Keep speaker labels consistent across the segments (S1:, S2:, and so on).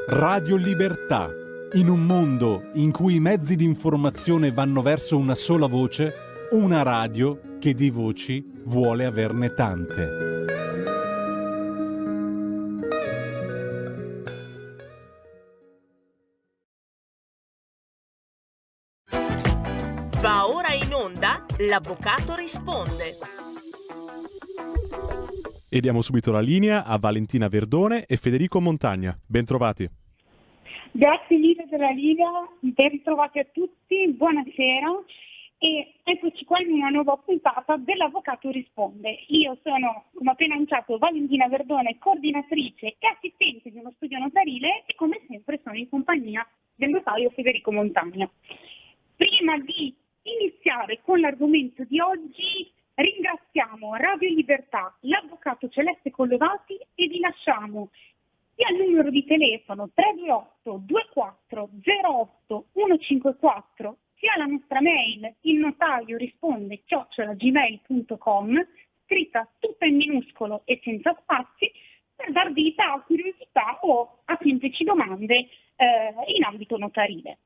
S1: Radio Libertà. In un mondo in cui i mezzi di informazione vanno verso una sola voce, una radio che di voci vuole averne tante.
S2: Va ora in onda L'Avvocato risponde.
S3: E diamo subito la linea a Valentina Verdone e Federico Montagna. Bentrovati.
S4: Grazie mille della linea, ben ritrovati a tutti, buonasera e eccoci qua in una nuova puntata dell'Avvocato risponde. Io sono, come appena annunciato, Valentina Verdone, coordinatrice e assistente di uno studio notarile e come sempre sono in compagnia del notaio Federico Montagna. Prima di iniziare con l'argomento di oggi, ringraziamo Radio Libertà, l'Avvocato Celeste Collodati e vi lasciamo sia il numero di telefono 328 24 08 154, sia la nostra mail il notaio risponde @gmail.com, scritta tutta in minuscolo e senza spazi, per dar vita a curiosità o a semplici domande in ambito notarile.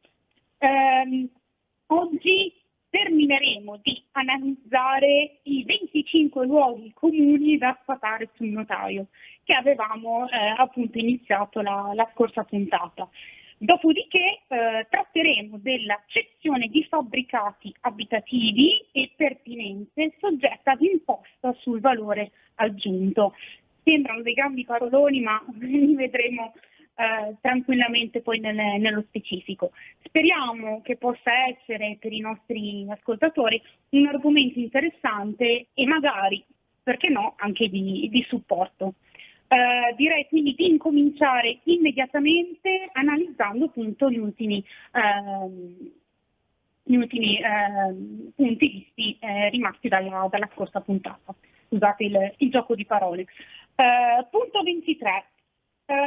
S4: Oggi termineremo di analizzare i 25 luoghi comuni da sfatare sul notaio, che avevamo appunto iniziato la scorsa puntata. Dopodiché tratteremo della cessione di fabbricati abitativi e pertinenze soggetta ad imposta sul valore aggiunto. Sembrano dei grandi paroloni, ma li vedremo tranquillamente poi nello specifico. Speriamo che possa essere per i nostri ascoltatori un argomento interessante e magari, perché no, anche di supporto. Direi quindi di incominciare immediatamente analizzando appunto gli ultimi punti visti rimasti dalla scorsa puntata. Scusate il gioco di parole. Punto 23.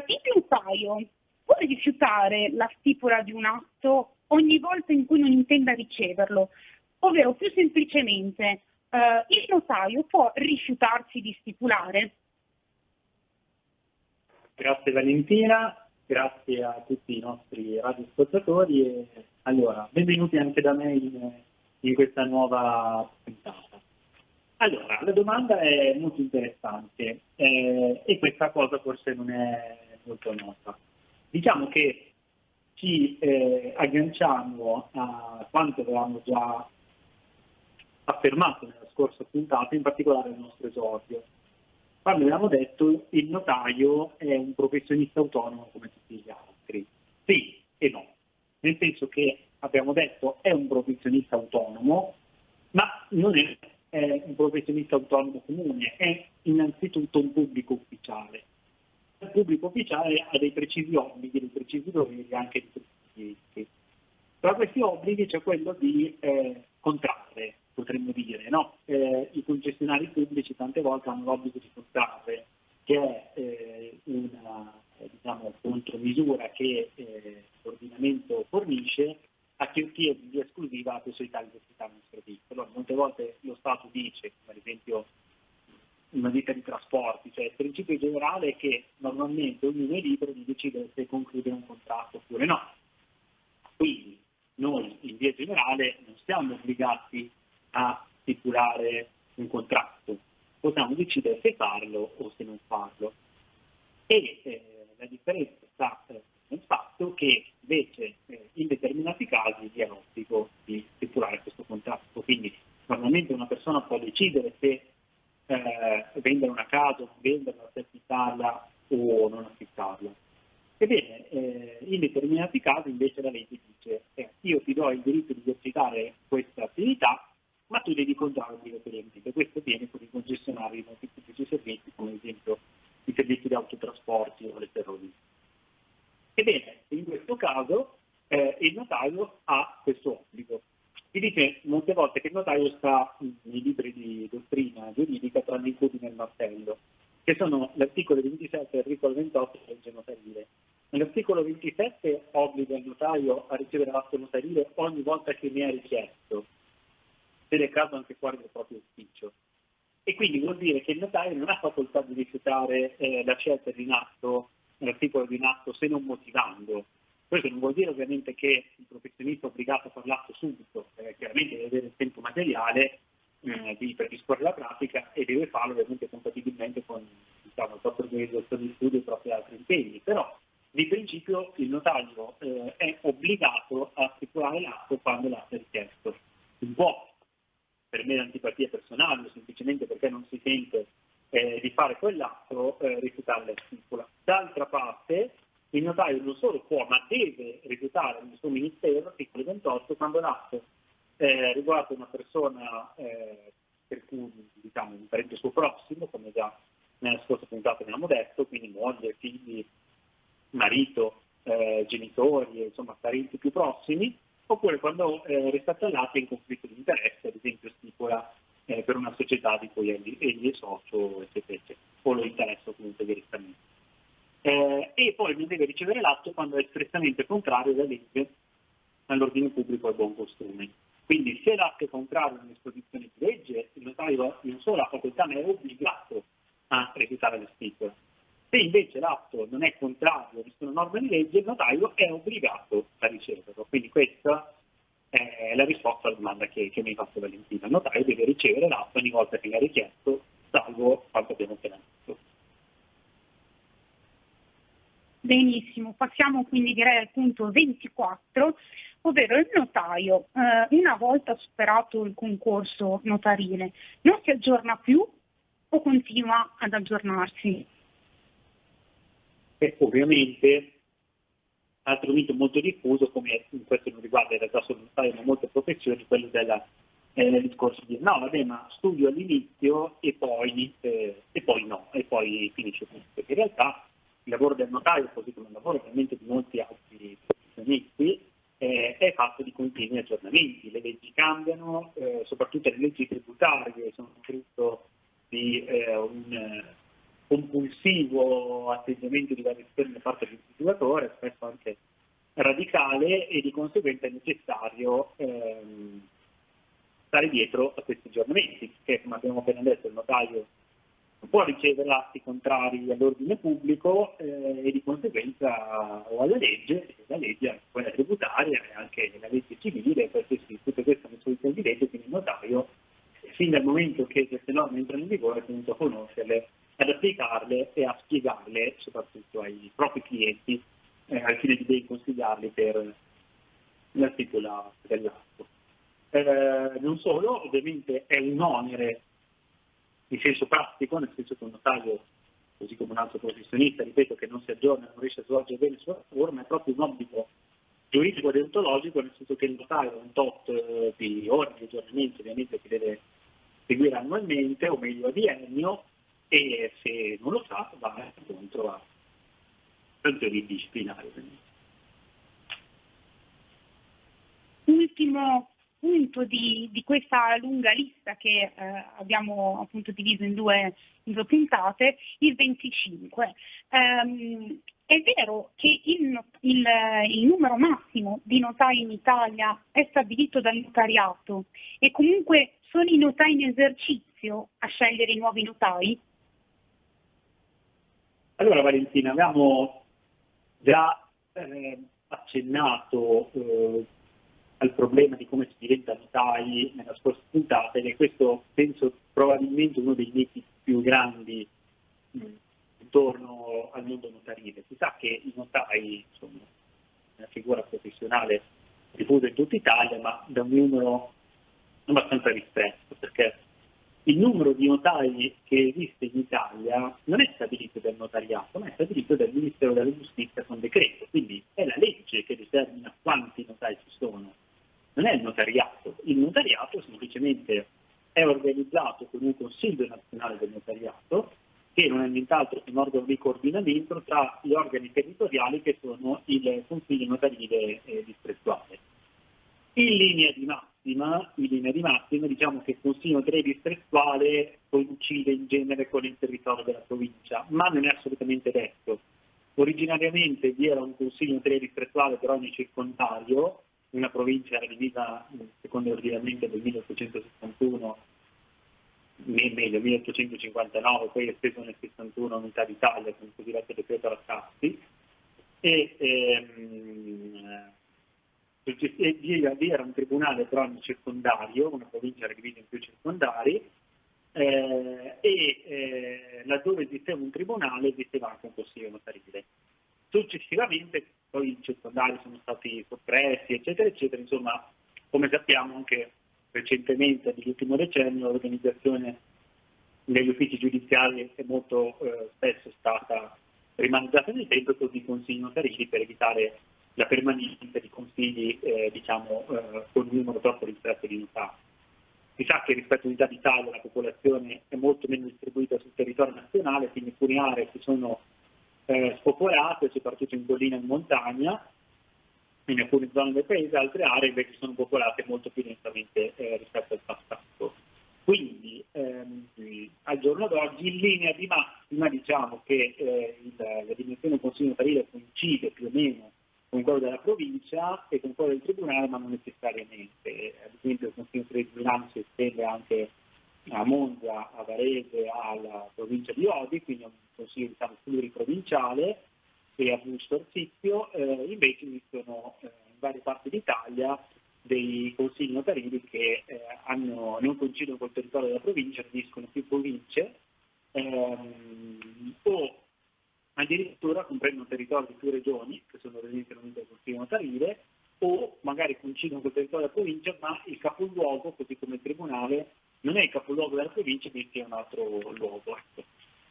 S4: Il notaio può rifiutare la stipula di un atto ogni volta in cui non intenda riceverlo, ovvero più semplicemente il notaio può rifiutarsi di stipulare.
S5: Grazie Valentina, grazie a tutti i nostri radioascoltatori. Allora, benvenuti anche da me in questa nuova puntata. Allora, la domanda è molto interessante e questa cosa forse non è molto nota. Diciamo che ci agganciamo a quanto avevamo già affermato nella scorsa puntata, in particolare nel nostro esordio. Quando abbiamo detto il notaio è un professionista autonomo come tutti gli altri. Sì e no, nel senso che abbiamo detto è un professionista autonomo, ma non è un professionista autonomo comune, è innanzitutto un pubblico ufficiale. Il pubblico ufficiale ha dei precisi obblighi, dei precisi doveri, anche dei precisi diritti. Tra questi obblighi c'è quello di contrarre, potremmo dire, no? I concessionari pubblici tante volte hanno l'obbligo di contrarre, che è una contromisura che l'ordinamento fornisce a chi ottiene in via esclusiva la possibilità di esercitare un servizio. Allora, molte volte lo Stato dice, come ad esempio in una ditta di trasporti, cioè il principio generale è che normalmente ognuno è libero di decidere se concludere un contratto oppure no. Quindi noi in via generale non siamo obbligati a stipulare un contratto, possiamo decidere se farlo o se non farlo. E la differenza sta nel fatto che invece in determinati casi vi è l'obbligo di stipulare questo contratto. Quindi normalmente una persona può decidere se vendere una casa o non venderla, se affittarla o non affittarla. Ebbene, in determinati casi invece la legge dice io ti do il diritto di esercitare questa attività, ma tu devi contrarre obbligatoriamente. Questo viene con i concessionari di molteplici servizi, come ad esempio i servizi di autotrasporti o le ferrovie. Ebbene, in questo caso il notaio ha questo obbligo. Si dice molte volte che il notaio sta nei libri di dottrina giuridica tra l'incudine e il martello, che sono l'articolo 27 e l'articolo 28 della legge notarile. Nell'articolo 27 obbliga il notaio a ricevere l'atto notarile ogni volta che ne è richiesto, se è caso anche fuori del proprio ufficio. E quindi vuol dire che il notaio non ha facoltà di rifiutare la scelta in atto l'articolo di un atto se non motivando. Questo non vuol dire ovviamente che il professionista è obbligato a fare l'atto subito, chiaramente deve avere il tempo materiale di predisporre la pratica e deve farlo ovviamente compatibilmente con, diciamo, la propria organizzazione di studio e i propri altri impegni, però di principio il notaio è obbligato a stipulare l'atto quando l'atto è richiesto. Un po' per mera antipatia personale, semplicemente perché non si sente di fare quell'atto, rifiutare la stipula. D'altra parte, il notaio non solo può, ma deve rifiutare nel suo ministero, articolo 28, quando l'atto riguarda una persona per cui, diciamo, un parente suo prossimo, come già nella scorsa puntata abbiamo detto, quindi moglie, figli, marito, genitori, insomma parenti più prossimi, oppure quando rispetto all'atto è in conflitto di interesse, ad esempio stipula per una società di cui egli è socio, eccetera, eccetera, o lo interessa comunque direttamente. E poi non deve ricevere l'atto quando è strettamente contrario alla legge, all'ordine pubblico e al buon costume. Quindi se l'atto è contrario alle disposizioni di legge, il notaio non solo ha facoltà, ma è obbligato a rifiutare la stipula. Se invece l'atto non è contrario a nessuna norma di legge, il notaio è obbligato a riceverlo. Quindi questa è la risposta alla domanda che mi ha fatto Valentina. Il notaio deve ricevere l'atto ogni volta che l'ha richiesto, salvo quanto abbiamo appena detto.
S4: Benissimo, passiamo quindi direi al punto 24, ovvero il notaio, una volta superato il concorso notarile, non si aggiorna più o continua ad aggiornarsi?
S5: E ovviamente, altro mito molto diffuso, come questo non riguarda in realtà solo il notaio ma molte professioni, quello del discorso di no, vabbè, ma studio all'inizio e poi no, e poi finisce tutto. Perché in realtà il lavoro del notaio, così come il lavoro ovviamente di molti altri professionisti, è fatto di continui aggiornamenti. Le leggi cambiano, soprattutto le leggi tributarie sono frutto di un compulsivo atteggiamento di variazione da parte del litigatore, spesso anche radicale, e di conseguenza è necessario stare dietro a questi aggiornamenti, perché come abbiamo appena detto il notaio non può ricevere atti contrari all'ordine pubblico e di conseguenza o alla legge, la legge, quella tributaria e anche la legge civile, tutte queste sono disposizioni di legge, quindi il notaio, fin dal momento che queste norme entrano in vigore, è tenuto a conoscerle, ad applicarle e a spiegarle soprattutto ai propri clienti al fine di consigliarli per la stipula dell'atto. Non solo, ovviamente è un onere in senso pratico, nel senso che un notaio, così come un altro professionista, ripeto, che non si aggiorna, non riesce a svolgere bene il suo lavoro, ma è proprio un obbligo giuridico e deontologico, nel senso che il notaio ha un tot di ore di aggiornamento ovviamente che deve seguire annualmente, o meglio a biennio, e se non lo fa va incontro a sanzioni disciplinari.
S4: Ultimo punto di questa lunga lista che abbiamo appunto diviso in due puntate, il 25. È vero che il numero massimo di notai in Italia è stabilito dal notariato e comunque sono i notai in esercizio a scegliere i nuovi notai?
S5: Allora Valentina, abbiamo già accennato al problema di come si diventa notai nella scorsa puntata, ed è questo, penso, probabilmente uno dei miti più grandi intorno al mondo notarile. Si sa che i notai sono una figura professionale diffusa in tutta Italia, ma da un numero abbastanza ristretto, perché il numero di notai che esiste in Italia non è stabilito dal notariato, ma è stabilito dal Ministero della Giustizia con decreto, quindi è la legge che determina quanti notai ci sono, non è il notariato. Il notariato semplicemente è organizzato con un Consiglio Nazionale del Notariato, che non è nient'altro che un organo di coordinamento tra gli organi territoriali che sono il Consiglio Notarile distrettuale. In linea di massima, diciamo che il Consiglio Notarile distrettuale coincide in genere con il territorio della provincia, ma non è assolutamente detto. Originariamente vi era un Consiglio Notarile distrettuale per ogni circondario, una provincia era divisa secondo l'ordinamento del 1861, meglio 1859, poi esteso nel 61 unità d'Italia con il cosiddetto decreto Rattazzi, lì era un tribunale però in circondario, una provincia era divisa in più circondari, laddove esisteva un tribunale esisteva anche un consiglio notarile. Successivamente poi i circondari sono stati soppressi, eccetera, eccetera. Insomma, come sappiamo anche recentemente, nell'ultimo decennio, l'organizzazione degli uffici giudiziari è molto spesso stata rimandata nel tempo, così i consigli notarili per evitare la permanenza di consigli con un numero troppo ristretto di notari. Si sa che rispetto all'unità d'Italia la popolazione è molto meno distribuita sul territorio nazionale, quindi alcune aree si sono spopolate, soprattutto in collina e in montagna, in alcune zone del paese, altre aree invece sono popolate molto più densamente rispetto al passato. Quindi al giorno d'oggi, in linea di massima, diciamo che la dimensione del consiglio notarile coincide più o meno con quello della provincia e con quello del tribunale, ma non necessariamente. Ad esempio il consiglio notarile di Milano si estende anche a Monza, a Varese, alla provincia di Lodi, quindi è un consiglio pluriprovinciale, e a Busto Arsizio. Invece esistono in varie parti d'Italia dei consigli notarili che non coincidono col territorio della provincia, uniscono più province, o addirittura comprendono territori di più regioni, che sono all'interno del consiglio notarile, o magari coincidono col territorio della provincia, ma il capoluogo, così come il tribunale, non è il capoluogo della provincia, ma è un altro luogo.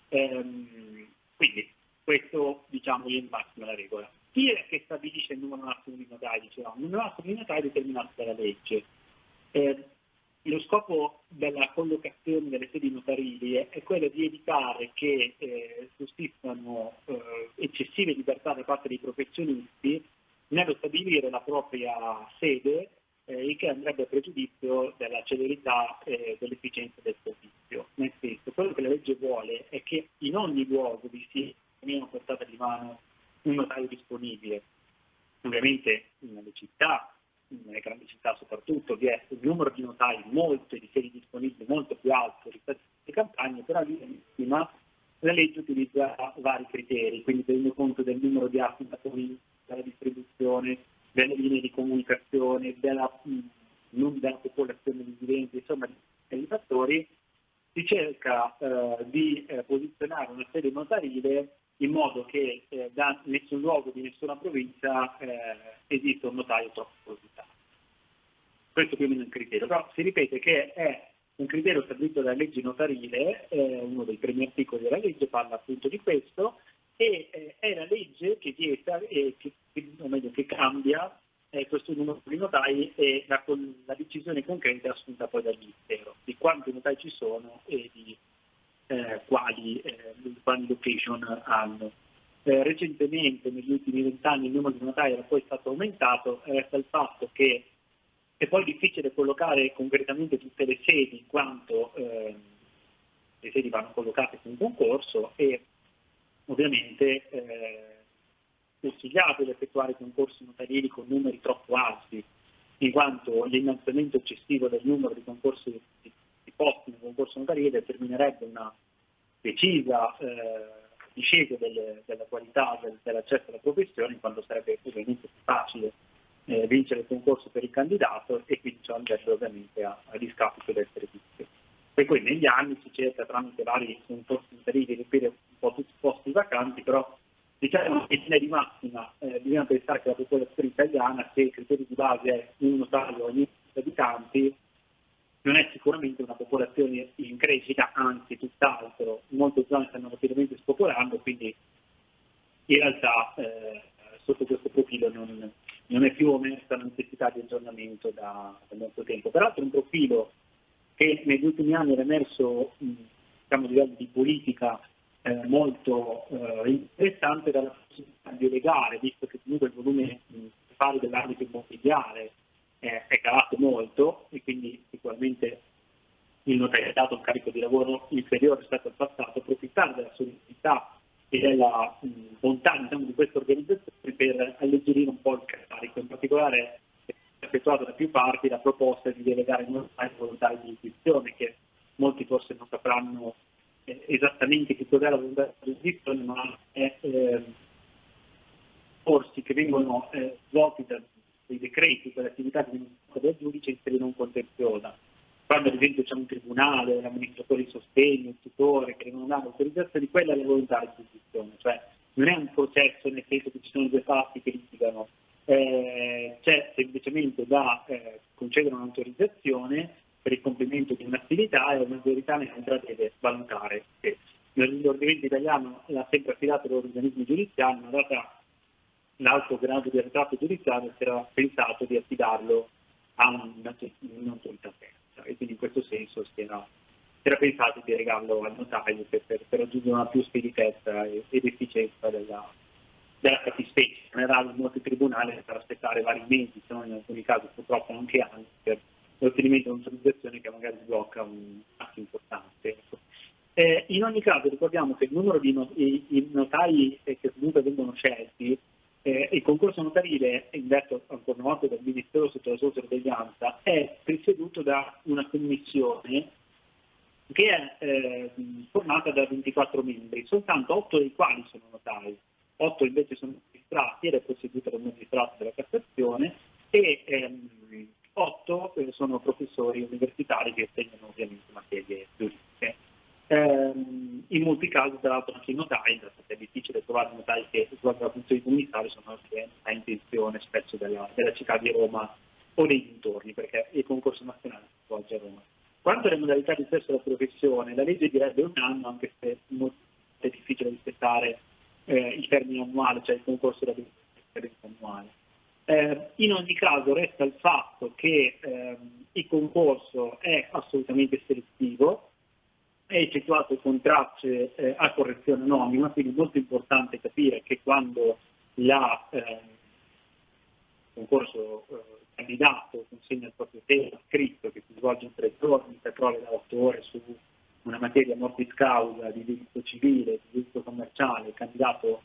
S5: Quindi questo, diciamo, è in massima la regola. Chi è che stabilisce il numero massimo di notai? Dicevamo, il numero massimo di notai è determinato dalla legge. Lo scopo della collocazione delle sedi notarili è quello di evitare che sussistano eccessive libertà da parte dei professionisti nello stabilire la propria sede, il che andrebbe a pregiudizio della celerità e dell'efficienza del servizio. Nel senso, quello che la legge vuole è che in ogni luogo vi sia almeno a portata di mano un notaio disponibile. Ovviamente nelle città, nelle grandi città soprattutto, vi è un numero di notai di sedi disponibili molto più alto rispetto alle campagne, però all'inizio la legge utilizza vari criteri, quindi tenendo conto del numero di atti da della distribuzione, delle linee di comunicazione, della popolazione residente, insomma dei fattori, si cerca di posizionare una sede notarile in modo che da nessun luogo di nessuna provincia esista un notaio troppo posizionato. Questo più o meno è un criterio, però si ripete che è un criterio stabilito dalla legge notarile, uno dei primi articoli della legge parla appunto di questo, e è la legge che vieta che cambia questo numero di notai, e la decisione concreta è assunta poi dal Ministero di quanti notai ci sono e di quali location hanno. Recentemente, negli ultimi 20 anni, il numero di notai era poi stato aumentato, resta il fatto che è poi difficile collocare concretamente tutte le sedi, in quanto le sedi vanno collocate con un concorso, e ovviamente è consigliabile effettuare concorsi notarili con numeri troppo alti, in quanto l'innalzamento eccessivo del numero di concorsi di posti in un concorso notarile determinerebbe una decisa discesa della qualità dell'accesso alla professione, in quanto sarebbe ovviamente più facile vincere il concorso per il candidato, e quindi ciò andrebbe ovviamente a discapito del servizio. E poi negli anni si cerca tramite vari concorsi notarili di riempire un po' tutti i posti vacanti, però diciamo che in linea di massima bisogna pensare che la popolazione italiana, se il criterio di base è un notaio ogni abitanti, non è sicuramente una popolazione in crescita, anzi tutt'altro. Molte zone stanno rapidamente spopolando, quindi in realtà sotto questo profilo non è più omessa la necessità di aggiornamento da molto tempo. Peraltro è un profilo che negli ultimi anni era emerso a livello di politica molto interessante, dalla possibilità di delegare, visto che comunque il volume totale dell'ambito immobiliare è calato molto, e quindi sicuramente il notariato ha un carico di lavoro inferiore rispetto al passato, approfittare della solidità e della bontà di queste organizzazioni per alleggerire un po' il carico. In particolare è effettuata da più parti la proposta di delegare ai volontari di iscrizione, che molti forse non sapranno esattamente che cos'è la volontà di iscrizione, ma è che vengono svolti dai decreti per l'attività di del giudice inserire un contenziosa. Quando ad esempio c'è un tribunale, l'amministratore di sostegno, il tutore che devono dare autorizzazione, quella è la volontà di giurisdizione, cioè non è un processo nel senso che ci sono due parti che litigano, c'è semplicemente da concedere un'autorizzazione per il compimento di un'attività e un'autorità neutra deve valutare. L'ordinamento italiano l'ha sempre affidato agli organismi giudiziari, ma data l'alto grado di arretrato giudiziario si era pensato di affidarlo a un'autorità terza, e quindi in questo senso si era pensato di regarlo al notaio per raggiungere una più speditezza ed efficienza della fattispecie. Non è raro in molti tribunali per aspettare vari mesi, se non in alcuni casi purtroppo anche anni, per l'ottenimento di un'autorizzazione che magari sblocca un atto importante. In ogni caso ricordiamo che il numero di notai che comunque vengono scelti, il concorso notarile, indetto ancora una volta dal Ministero sotto la sua sorveglianza, è presieduto da una commissione che è formata da 24 membri, soltanto 8 dei quali sono notai, 8 invece sono magistrati ed è presieduta da un magistrato della Cassazione, e 8 sono professori universitari che insegnano ovviamente materie giuridiche. In molti casi, tra l'altro, anche i notai, perché è difficile trovare notai che svolgono la funzione di commissario, sono anche a intenzione spesso della città di Roma o dei dintorni, perché il concorso nazionale si svolge a Roma. Quanto alle modalità di accesso alla professione, la legge direbbe 1 anno, anche se è difficile rispettare il termine annuale, cioè il concorso da differenza annuale. In ogni caso resta il fatto che il concorso è assolutamente selettivo, è effettuato con tracce a correzione anonima, quindi è molto importante capire che quando il concorso candidato consegna il proprio tema scritto che si svolge in 3 giorni per prove dall'autore su una materia mortis causa di diritto civile, di diritto commerciale, il candidato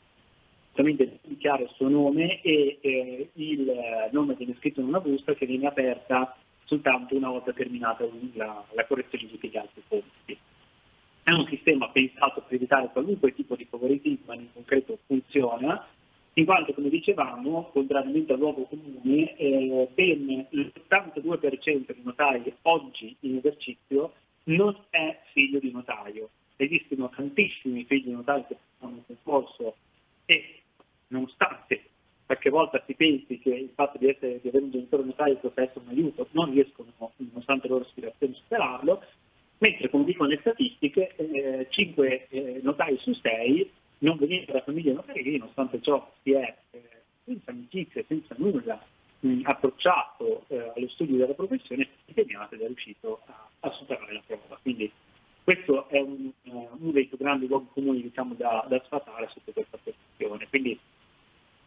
S5: solamente dichiara il suo nome e il nome viene scritto in una busta che viene aperta soltanto una volta terminata la correzione di tutti gli altri punti. È un sistema pensato per evitare qualunque tipo di favoritismo, ma in concreto funziona, in quanto, come dicevamo, contrariamente al luogo comune, ben l'82% dei notai oggi in esercizio non è figlio di notaio. Esistono tantissimi figli di notaio che fanno un concorso e, nonostante qualche volta si pensi che il fatto di avere un genitore notaio possa essere un aiuto, non riescono, nonostante le loro aspirazioni, a superarlo, mentre, come dicono le statistiche, 5 notai su 6 non venivano da famiglie notarili, nonostante ciò si è senza amicizia, senza nulla approcciato allo studio della professione, impegnato ed è riuscito a superare la prova. Quindi questo è uno dei più grandi luoghi comuni, diciamo, da sfatare sotto questa posizione. Quindi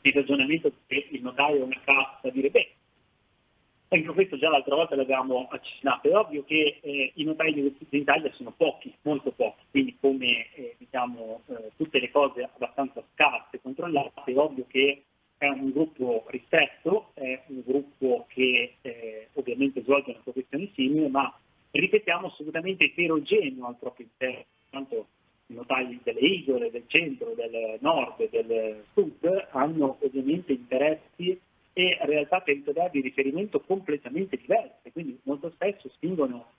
S5: il ragionamento che il notaio è una casta, dire anche questo già l'altra volta l'abbiamo accennato. È ovvio che i notai in Italia sono pochi, molto pochi, quindi come tutte le cose abbastanza scarse e controllate, è ovvio che è un gruppo ristretto, è un gruppo che ovviamente svolge una professione simile, ma ripetiamo assolutamente eterogeneo al proprio interno, tanto i notai delle isole, del centro, del nord e del sud hanno ovviamente interessi e realtà territoriali di riferimento completamente diverse, quindi molto spesso spingono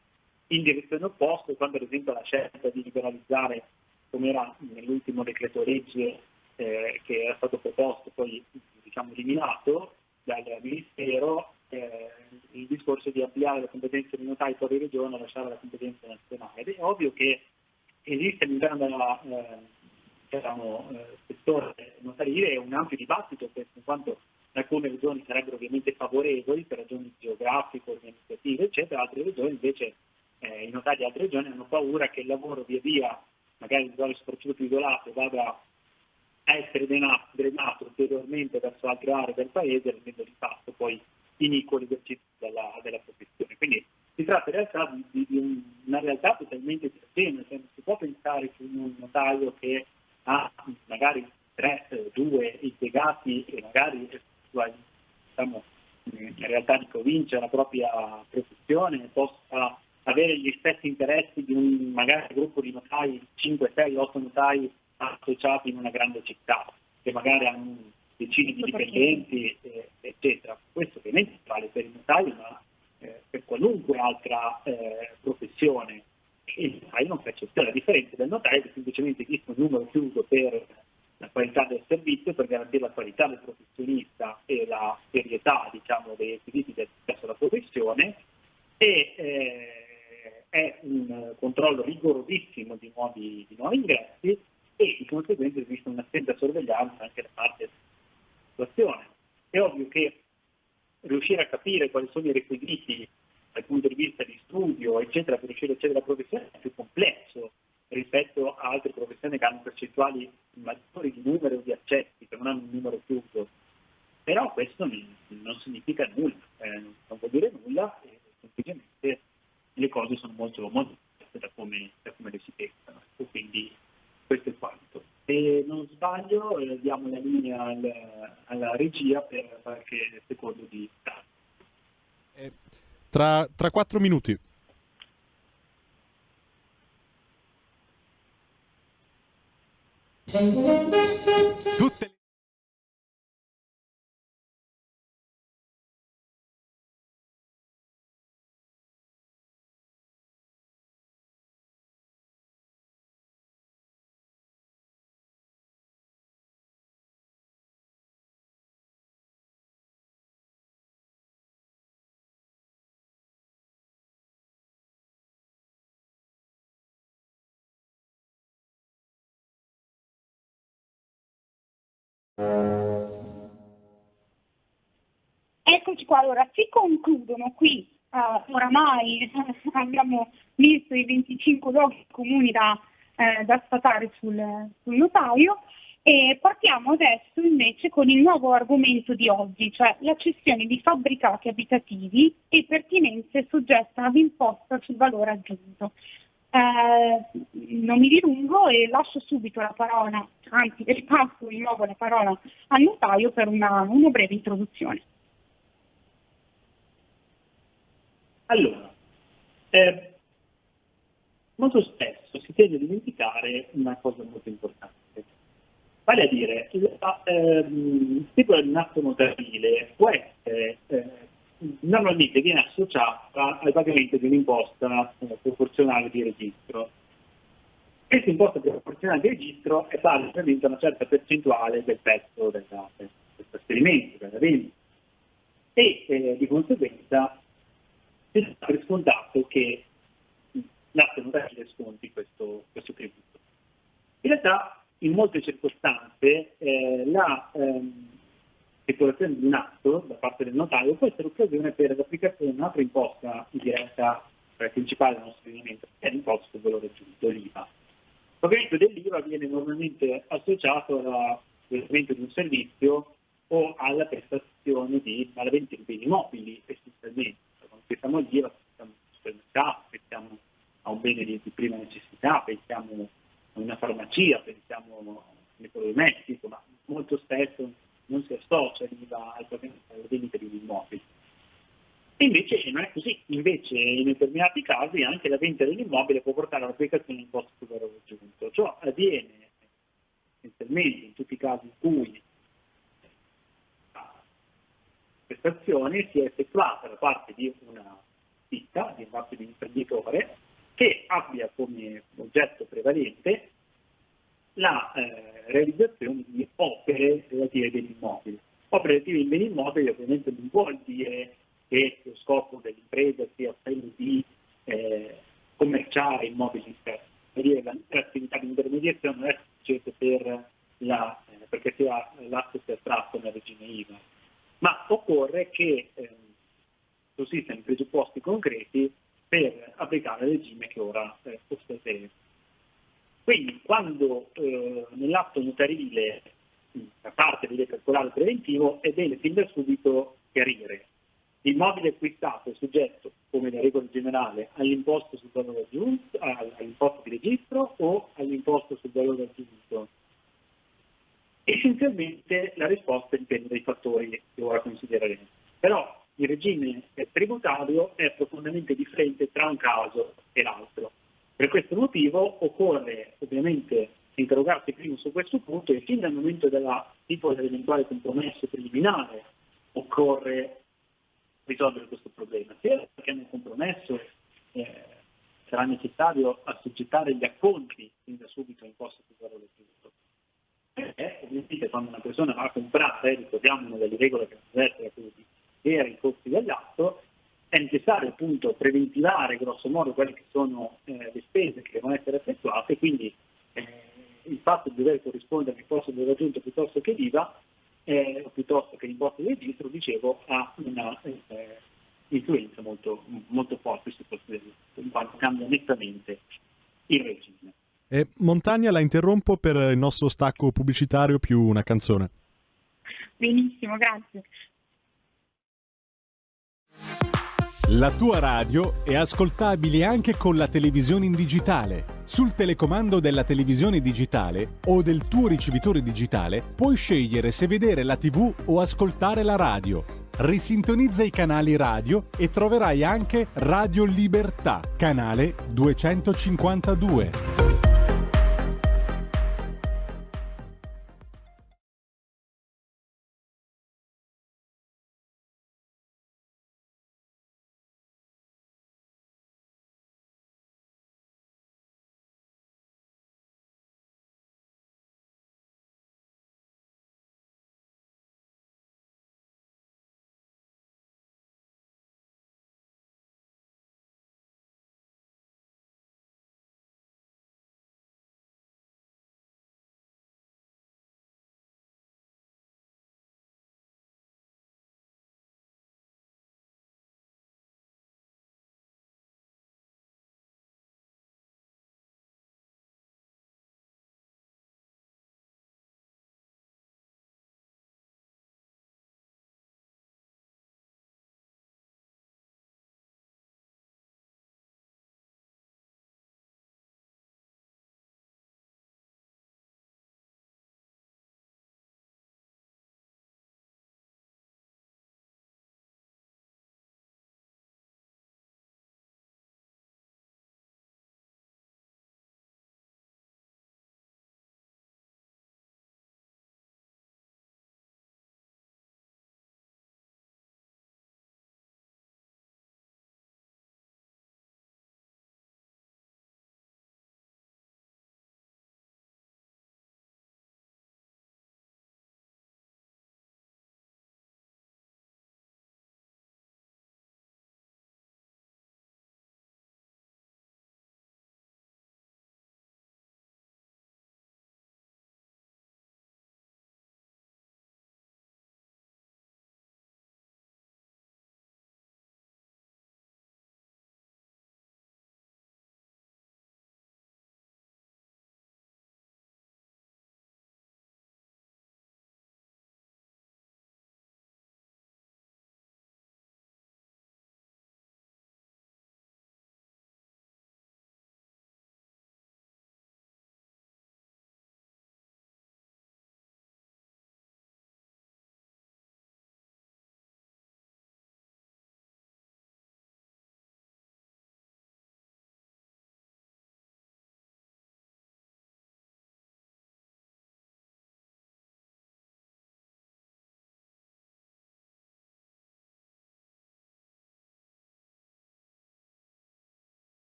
S5: in direzione opposta, quando ad esempio la scelta di liberalizzare, come era nell'ultimo decreto legge che era stato proposto, poi eliminato dal Ministero, il discorso di ampliare le competenze dei notai fuori regione e lasciare la competenza nazionale. Ed è ovvio che esiste all'interno del settore notarile un ampio dibattito, in quanto alcune regioni sarebbero ovviamente favorevoli per ragioni geografiche, organizzative, eccetera, altre regioni invece, i notai di altre regioni hanno paura che il lavoro via via, magari in zone soprattutto più isolate, vada a essere drenato ulteriormente verso altre aree del paese, rendendo di fatto poi iniquo l'esercizio della professione. Quindi si tratta in realtà di una realtà totalmente eterogenea, cioè non si può pensare che un notaio che ha magari 2 impiegati e magari in realtà di provincia la propria professione possa avere gli stessi interessi di un magari gruppo di notai, 5, 6, 8 notai associati in una grande città, che magari hanno decine di dipendenti, eccetera. Questo ovviamente vale per il notaio, ma per qualunque altra professione. Il notaio non fa eccezione. La differenza del notaio è che semplicemente esiste un numero chiuso per la qualità del servizio, per garantire la qualità del professionista e la serietà, diciamo, dei requisiti del accesso alla professione, e è un controllo rigorosissimo di nuovi ingressi, e di conseguenza esiste una attenta sorveglianza anche da parte della situazione. È ovvio che riuscire a capire quali sono i requisiti dal punto di vista di studio, eccetera, per riuscire a accedere alla professione è più complesso rispetto a altre professioni che hanno percentuali maggiori di numero di accessi, che non hanno un numero chiuso. Però questo non significa nulla, non vuol dire nulla, semplicemente le cose sono molto diverse da come le si pensano. Quindi questo è quanto. Se non sbaglio, diamo la linea alla regia per qualche secondo di tempo.
S3: Tra 4 minuti.
S1: Tutte
S4: Eccoci qua, allora si concludono qui, oramai abbiamo visto i 25 luoghi comuni da sfatare sul notaio, e partiamo adesso invece con il nuovo argomento di oggi, cioè la cessione di fabbricati abitativi e pertinenze soggette ad imposta sul valore aggiunto. Non mi dilungo e lascio subito la parola, anzi ripasso di nuovo la parola al notaio per una breve introduzione.
S5: Allora, molto spesso si tende a dimenticare una cosa molto importante, vale a dire il tipo di un atto notarile può essere normalmente viene associata al pagamento di un'imposta proporzionale di registro. Questa imposta proporzionale di registro è pari ovviamente a una certa percentuale del prezzo del trasferimento, della vendita, e di conseguenza si dà per scontato che l'atto notarile sconti questo tributo. In realtà, in molte circostanze, la stipulazione di un atto da parte del notaio può essere occasione per l'applicazione di un'altra imposta indiretta principale del nostro ordinamento, che è l'imposta sul valore aggiunto, l'IVA. Il pagamento dell'IVA viene normalmente associato al pagamento di un servizio o alla prestazione alla vendita di beni mobili, essenzialmente. Quando pensiamo all'IVA, pensiamo al supermercato, pensiamo a un bene di prima necessità, pensiamo a una farmacia, pensiamo a un elettrodomestico, ma molto spesso non si associa l'IVA al pagamento della vendita di un immobile. E invece non è così, invece in determinati casi anche la vendita dell'immobile può portare all'applicazione di imposta sul valore aggiunto. Ciò avviene essenzialmente in tutti i casi in cui la prestazione sia effettuata da parte di una ditta, da parte di un imprenditore, che abbia come oggetto prevalente la realizzazione di opere relative ai beni immobili. Opere relative ai beni immobili ovviamente non vuol dire che lo scopo dell'impresa sia quello di commerciare immobili stessi. Vuol dire che la nostra attività di intermediazione non è sufficiente perché l'asset sia tratto nel regime IVA, ma occorre che sussistano i presupposti concreti per applicare il regime che ora osserveremo. Quindi quando nell'atto notarile da parte deve calcolare il preventivo è bene fin da subito chiarire: l'immobile acquistato è soggetto, come da regola generale, all'imposta sul valore aggiunto, all'imposta di registro o all'imposta sul valore aggiunto? Essenzialmente la risposta dipende dai fattori che ora considereremo. Però il regime tributario è profondamente differente tra un caso e l'altro. Per questo motivo occorre ovviamente interrogarsi prima su questo punto, e fin dal momento tipo dell'eventuale compromesso preliminare occorre risolvere questo problema, sia perché nel compromesso sarà necessario assoggettare gli acconti fin da subito imposto sul valore giusto. Perché ovviamente quando una persona va a comprare, ricordiamo una delle regole che deve essere quella di vedere i costi dell'atto, è necessario appunto preventivare grosso modo quelle che sono le spese che devono essere effettuate, quindi il fatto di dover corrispondere l'imposto del raggiunto piuttosto che l'IVA o piuttosto che l'imposto del registro, dicevo, ha una influenza molto, molto forte su questo dell'atto, in quanto cambia nettamente il regime.
S3: Montagna, la interrompo per il nostro stacco pubblicitario più una canzone.
S4: Benissimo, grazie.
S1: La tua radio è ascoltabile anche con la televisione in digitale. Sul telecomando della televisione digitale o del tuo ricevitore digitale puoi scegliere se vedere la TV o ascoltare la radio. Risintonizza i canali radio e troverai anche Radio Libertà, canale 252.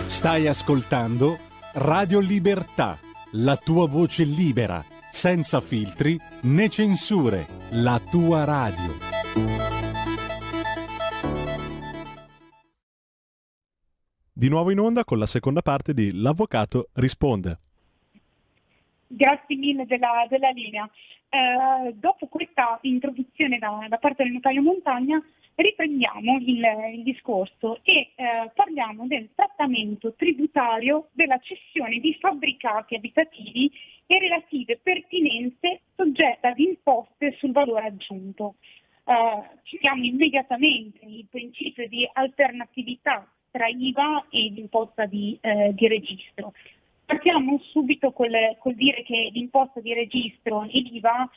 S1: Stai ascoltando Radio Libertà, la tua voce libera, senza filtri né censure, la tua radio.
S3: Di nuovo in onda con la seconda parte di L'Avvocato risponde.
S4: Grazie mille della linea. Dopo questa introduzione da parte del notaio Montagna, riprendiamo il discorso e parliamo del trattamento tributario della cessione di fabbricati abitativi e relative pertinenze soggette ad imposte sul valore aggiunto. Citiamo immediatamente il principio di alternatività tra IVA ed imposta di registro. Partiamo subito col dire che l'imposta di registro e l'IVA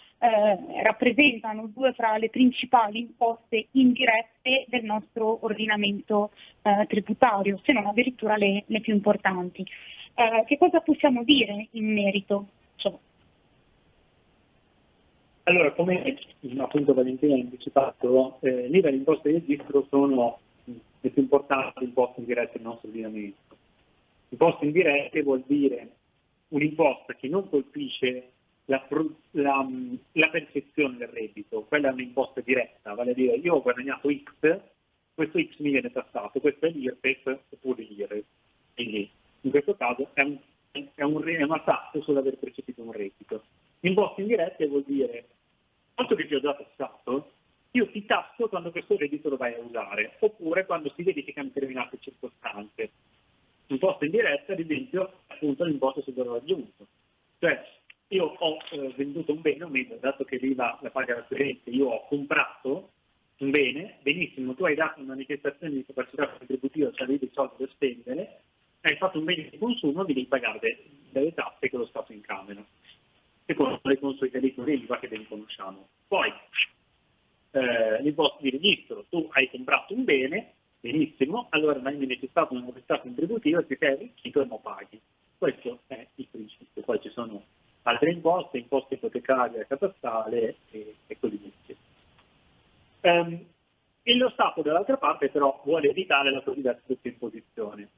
S4: rappresentano due fra le principali imposte indirette del nostro ordinamento tributario, se non addirittura le più importanti. Che cosa possiamo dire in merito?
S5: Allora, come appunto Valentina ha anticipato, l'IVA e l'imposta di registro sono le più importanti imposte indirette del nostro ordinamento. Imposte indirette vuol dire un'imposta che non colpisce la percezione del reddito, quella è un'imposta diretta, vale a dire io ho guadagnato X, questo X mi viene tassato, questo è l'IRPEF oppure l'IRES. Quindi in questo caso è una tassa sull'aver percepito un reddito. Imposte indirette vuol dire, quanto che ti ho già tassato, io ti tasso quando questo reddito lo vai a usare, oppure quando si verificano determinate circostanze. Imposta indiretta, ad esempio, appunto l'imposta sul valore aggiunto. Cioè, io ho venduto un bene, o meglio, dato che l'IVA la paga l'acquirente, io ho comprato un bene, benissimo, tu hai dato una manifestazione di capacità contributiva, cioè avevi dei soldi da spendere, hai fatto un bene di consumo, devi pagare delle tasse che lo Stato incamera, secondo le consuete dell'IVA che ben conosciamo. Poi, l'imposta di registro, tu hai comprato un bene, benissimo, allora hai manifestato una modalità contributiva, ti sei arricchito e non paghi. Questo è il principio. Poi ci sono altre imposte ipotecaria, catastale e così via. E lo Stato dall'altra parte però vuole evitare la cosiddetta doppia imposizione.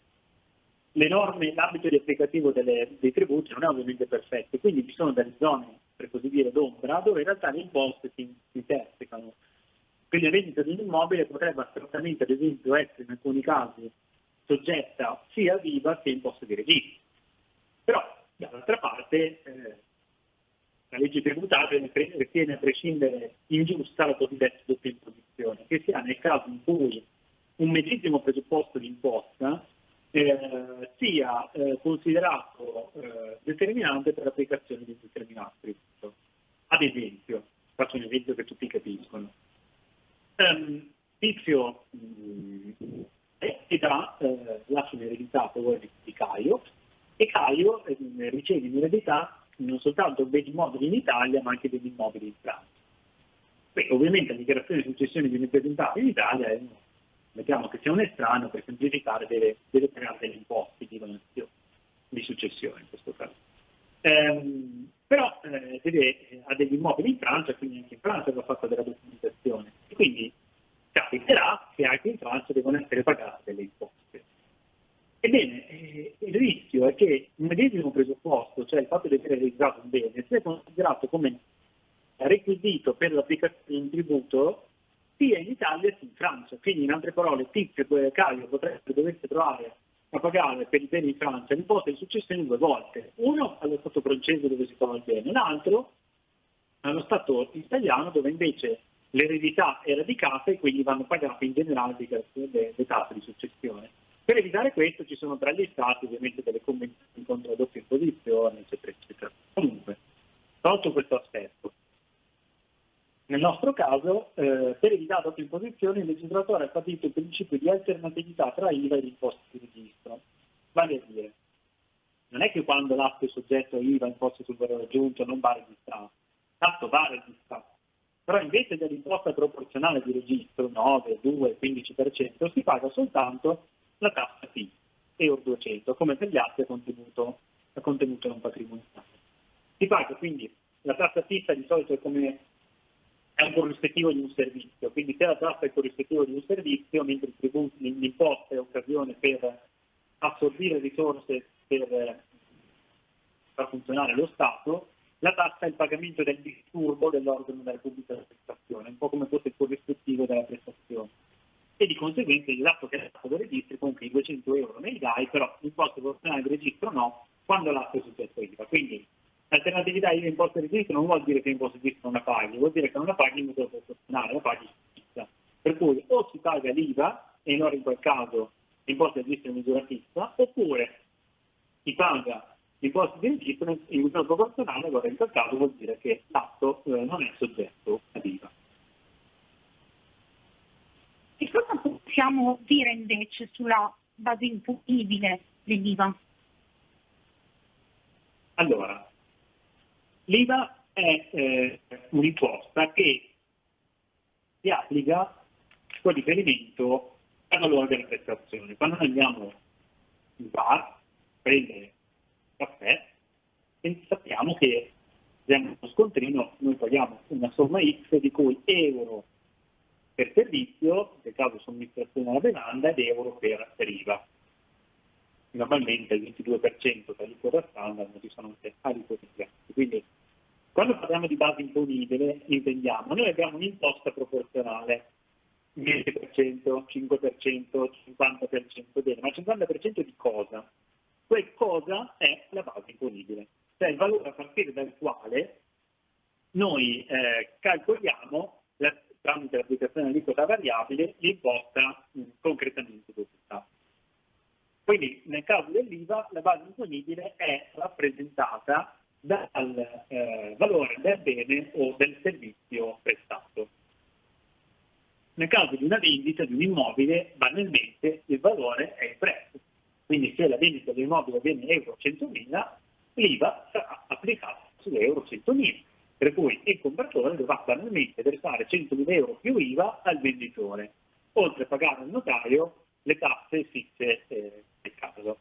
S5: L'ambito di applicativo dei tributi non è ovviamente perfetto, quindi ci sono delle zone, per così dire, d'ombra, dove in realtà le imposte si intersecano. Quindi la vendita di un immobile potrebbe astrattamente, ad esempio, essere in alcuni casi soggetta sia ad IVA che imposta di registro. Però, dall'altra parte, la legge tributaria ritiene a prescindere ingiusta la cosiddetta doppia imposizione, che sia nel caso in cui un medesimo presupposto di imposta sia considerato determinante per l'applicazione di un determinato tributo. Ad esempio, faccio un esempio che tutti capiscono. Tizio ti dà, lascia in eredità di Caio, e Caio riceve in eredità non soltanto beni immobili in Italia, ma anche beni immobili in Francia. Beh, ovviamente la dichiarazione di successione di un rappresentante in Italia mettiamo che sia un estraneo, per semplificare deve pagare degli imposti di donazione, di successione in questo caso. Però ha degli immobili in Francia, quindi anche in Francia va fatta della documentazione. E quindi capiterà che anche in Francia devono essere pagate delle imposte. Ebbene, il rischio è che un medesimo presupposto, cioè il fatto di aver realizzato un bene, sia considerato come requisito per l'applicazione di un tributo sia in Italia sia in Francia. Quindi, in altre parole, Tizio e Caio potrebbero doversi trovare a pagare per i beni in Francia l'imposta di successione due volte. Uno allo Stato francese dove si trova il bene, l'altro allo Stato italiano dove invece l'eredità è radicata e quindi vanno pagate in generale le tasse di successione. Per evitare questo ci sono tra gli Stati ovviamente delle convenzioni contro la doppia imposizione, eccetera, eccetera. Comunque, tolto questo aspetto, nel nostro caso, per evitare la doppia imposizione, il legislatore ha stabilito il principio di alternatività tra IVA e l'imposta di registro. Vale a dire, non è che quando l'atto è soggetto a IVA, imposta sul valore aggiunto, non va registrato. L'atto va registrato. Però invece dell'imposta proporzionale di registro, 9, 2, 15%, si paga soltanto la tassa FI, EUR 200, come per gli atti a contenuto non patrimoniale. Si paga quindi la tassa fissa, di solito è un corrispettivo di un servizio, quindi se la tassa è il corrispettivo di un servizio, mentre l'imposta è occasione per assorbire risorse per far funzionare lo Stato, la tassa è il pagamento del disturbo dell'organo della pubblica prestazione, un po' come fosse il corrispettivo della prestazione. E di conseguenza il l'atto che è stato del registro comunque i 200 euro nei dai, però l'imposta proporzionale del registro no, quando l'atto è soggetto a IVA. Quindi l'alternatività imposta di registro non vuol dire che l'imposta di registro non la paghi, vuol dire che non la paghi in misura proporzionale, la paghi fissa. Per cui o si paga l'IVA, e allora in quel caso l'imposta di registro in misura fissa, oppure si paga l'imposta di registro in misura proporzionale, allora in quel caso vuol dire che l'atto non è soggetto ad IVA.
S4: E cosa possiamo dire invece sulla base imponibile dell'IVA?
S5: Allora, l'IVA è un'imposta che si applica con riferimento al valore delle prestazioni. Quando noi andiamo in bar a prendere caffè, e sappiamo che abbiamo uno scontrino, noi paghiamo una somma X di cui euro per servizio, nel caso somministrazione della bevanda, ed euro per IVA. Normalmente il 22% per l'aliquota standard, non ci sono anche aliquote diverse. Quindi quando parliamo di base imponibile intendiamo, noi abbiamo un'imposta proporzionale, 20%, 5%, 50%, bene, ma il 50% di cosa? Quel cosa è la base imponibile, cioè il valore a partire dal quale noi calcoliamo tramite l'applicazione dell'aliquota variabile l'imposta concretamente dovuta. Quindi nel caso dell'IVA la base imponibile è rappresentata dal valore del bene o del servizio prestato. Nel caso di una vendita di un immobile, banalmente il valore è il prezzo. Quindi se la vendita dell'immobile viene euro 100.000, l'IVA sarà applicata su euro 100.000. Per cui il compratore dovrà banalmente versare 100.000 euro più IVA al venditore, oltre a pagare al notaio le tasse fitte del caso.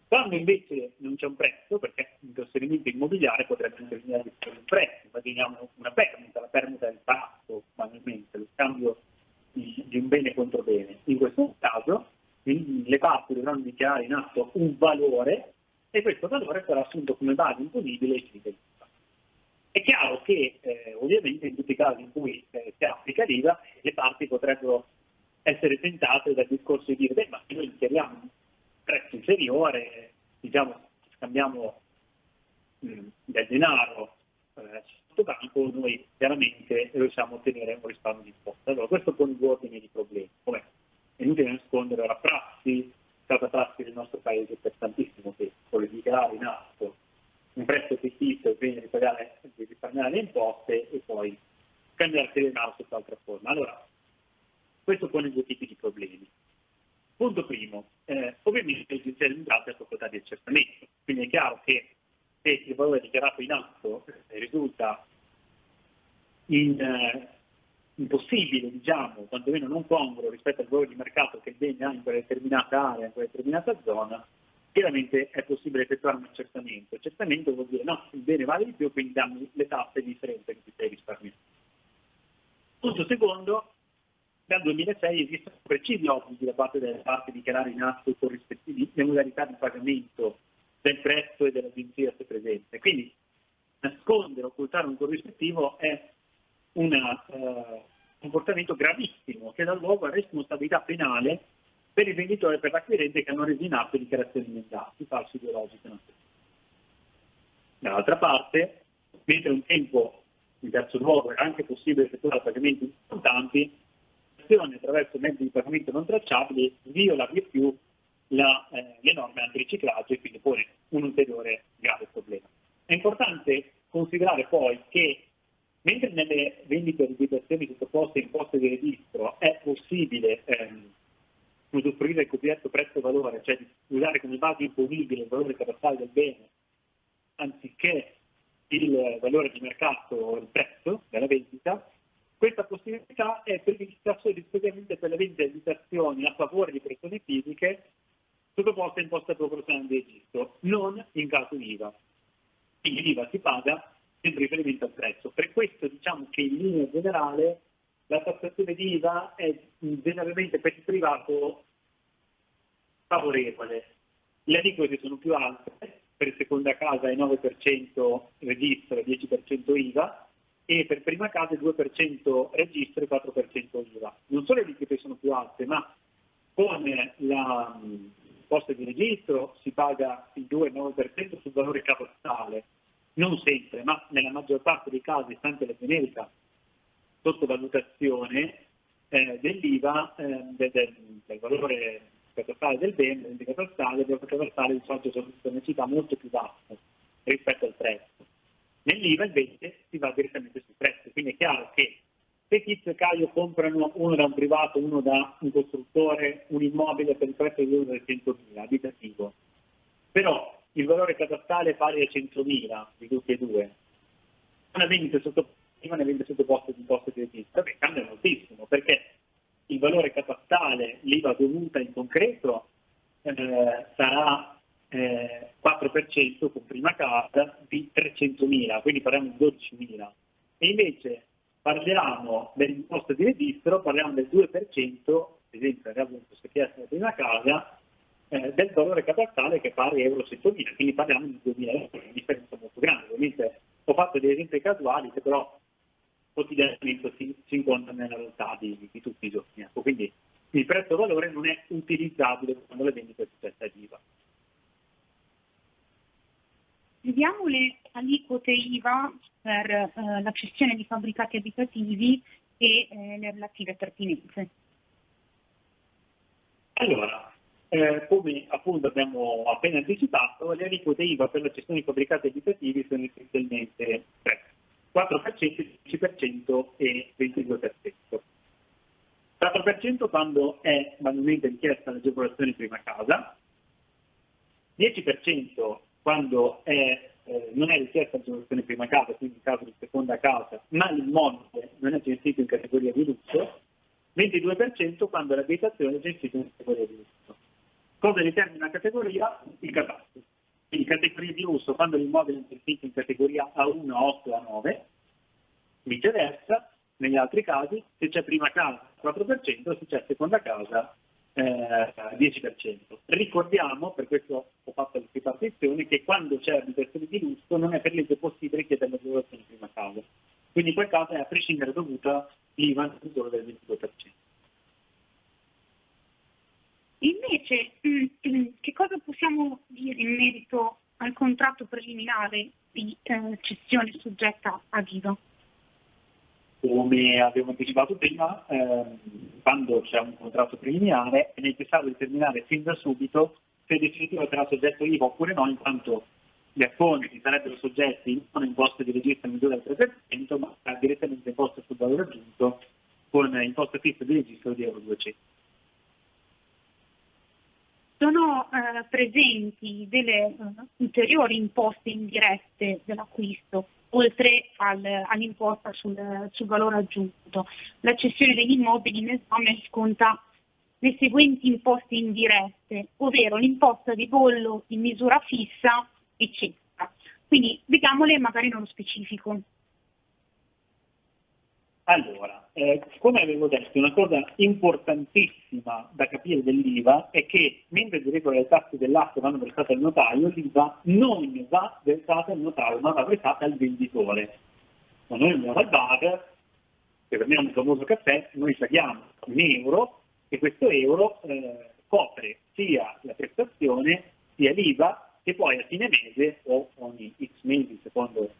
S5: Quando invece non c'è un prezzo, perché il trasferimento immobiliare potrebbe anche venire un prezzo, immaginiamo una permuta, la permuta del palazzo, banalmente, lo scambio di un bene contro bene. In questo caso le parti dovranno dichiarare in atto un valore e questo valore sarà assunto come base imponibile e civile. È chiaro che ovviamente in tutti i casi in cui si applica l'IVA le parti potrebbero essere tentate dal discorso di dire beh, ma noi dichiariamo un prezzo inferiore, diciamo scambiamo del denaro sotto banco, noi chiaramente riusciamo a ottenere un risparmio di imposta. Allora questo pone due ordini di problemi. Come è inutile nascondere la prassi, è stata prassi del nostro paese per tantissimo tempo, vuole dichiarare in atto un prezzo fittizio e quindi di risparmiare le imposte e poi cambiarsi il denaro sotto altra forma. Allora, questo pone due tipi di problemi. Punto primo, ovviamente l'Agenzia delle Entrate ha facoltà di accertamento, quindi è chiaro che se il valore dichiarato in atto risulta impossibile, diciamo, quantomeno non congruo rispetto al valore di mercato che il bene ha in quella determinata area, in quella determinata zona, chiaramente è possibile effettuare un accertamento. Accertamento vuol dire no, il bene vale di più, quindi dammi le tasse differenti che ti sei risparmiato. Punto secondo, dal 2006 esistono precisi obblighi da parte delle parti di dichiarare in atto i corrispettivi le modalità di pagamento del prezzo e dell'agenzia se presente. Quindi nascondere, occultare un corrispettivo è un comportamento gravissimo che dà luogo a responsabilità penale per il venditore e per l'acquirente che hanno reso in atto dichiarazioni emendate, false ideologiche. Dall'altra parte, mentre un tempo, in terzo luogo, era anche possibile effettuare pagamenti in contanti, l'azione attraverso mezzi di pagamento non tracciabili viola via più le norme antiriciclaggio e quindi pone un ulteriore grave problema. È importante considerare poi che mentre nelle vendite di abitazioni sottoposte a imposte di registro è possibile usufruire del cosiddetto prezzo-valore, cioè di usare come base imponibile il valore catastale del bene anziché il valore di mercato o il prezzo della vendita, questa possibilità è prevista solo esclusivamente per le vendite di abitazioni a favore di persone fisiche sottoposte a imposta proporzionale di registro, non in caso di IVA. Quindi l'IVA si paga sempre in riferimento al prezzo. Per questo diciamo che in linea generale la tassazione di IVA è generalmente per il privato favorevole. Le aliquote sono più alte, per seconda casa è 9% registro e 10% IVA, e per prima casa è 2% registro e 4% IVA. Non solo le aliquote sono più alte, ma con la imposta di registro si paga il 2,9% sul valore catastale, non sempre, ma nella maggior parte dei casi, stante la generica sottovalutazione dell'IVA, del valore catastale del bene, il valore catastale di solito sono un'età molto più bassa rispetto al prezzo. Nell'IVA invece si va direttamente sul prezzo, quindi è chiaro che se Tizio e Caio comprano uno da un privato, uno da un costruttore, un immobile per il prezzo di 100.000 abitativo, però il valore catastale è pari a 100.000 di tutti e due. Una vendita sottoposta ad imposta di registro, cambia moltissimo, perché il valore catastale, l'IVA dovuta in concreto, sarà 4% con prima casa di 300.000, quindi parliamo di 12.000. E invece parliamo dell'imposta di registro, parliamo del 2%, ad esempio appunto se chiesto la prima casa, del valore catastale che è pari a euro 100.000, quindi parliamo di 2.000 euro, una differenza molto grande. Ovviamente ho fatto degli esempi casuali che però quotidianamente si incontrano nella realtà di tutti i giorni. Ecco, quindi il prezzo valore non è utilizzabile quando le vendite soggette all'IVA.
S4: Vediamo le aliquote IVA per la cessione di fabbricati abitativi e le relative pertinenze.
S5: Allora, come appunto abbiamo appena anticipato, le aliquote IVA per la cessione di fabbricati abitativi sono essenzialmente tre: 4%, 10% e 22%. 4% quando è manualmente richiesta l'agevolazione in prima casa, 10% quando non è richiesta l'agevolazione in prima casa, quindi in caso di seconda casa, ma l'immobile non è gestito in categoria di lusso, 22% quando l'abitazione è gestita in categoria di lusso. Cosa determina la categoria? Il catasto. Quindi categoria di lusso quando l'immobile è gestito in categoria A1, A8, A9, viceversa, negli altri casi, se c'è prima casa 4%, se c'è seconda casa 10%. Ricordiamo, per questo ho fatto la ripartizione, che quando c'è abitazione di lusso non è per legge possibile chiedere l'agevolazione in prima casa. Quindi in quel caso è a prescindere dovuta l'IVA solo del 22%.
S4: Invece, che cosa possiamo dire in merito al contratto preliminare di cessione soggetta ad IVA?
S5: Come abbiamo anticipato prima, quando c'è un contratto preliminare è necessario determinare fin da subito se il definitivo sarà soggetto IVA oppure no, in quanto gli acconti sarebbero soggetti non a imposta di registro in misura del 3%, ma direttamente imposta sul valore aggiunto con imposta fissa di registro di euro 200.
S4: Sono presenti delle ulteriori imposte indirette dell'acquisto, oltre all'imposta sul valore aggiunto. La cessione degli immobili in esame sconta le seguenti imposte indirette, ovvero l'imposta di bollo in misura fissa, eccetera. Quindi vediamole magari nello specifico.
S5: Allora, come avevo detto, una cosa importantissima da capire dell'IVA è che mentre di regola le tasse dell'atto vanno versate al notaio, l'IVA non va versata al notaio, ma va versata al venditore. Quando noi andiamo al bar, se prendiamo il famoso caffè, noi paghiamo un euro e questo euro copre sia la prestazione sia l'IVA, che poi a fine mese o ogni X mesi, secondo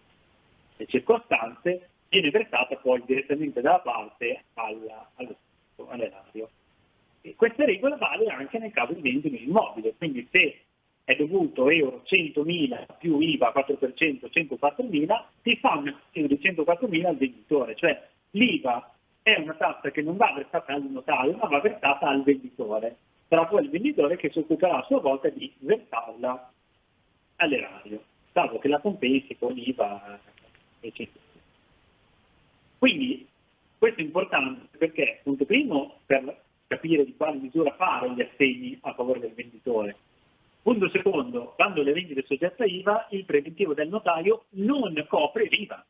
S5: le circostanze, viene versata poi direttamente dalla parte all'erario. E questa regola vale anche nel caso di vendita di un immobile, quindi se è dovuto euro 100.000 più IVA 4%, 104.000, si fa un assegno di 104.000 al venditore, cioè l'IVA è una tassa che non va versata al notaio, ma va versata al venditore. Sarà poi il venditore che si occuperà a sua volta di versarla all'erario, salvo che la compensi con l'IVA, eccetera. Quindi questo è importante perché, punto primo, per capire di quale misura fare gli assegni a favore del venditore. Punto secondo, quando le vendite soggette a IVA, il preventivo del notaio non copre l'IVA,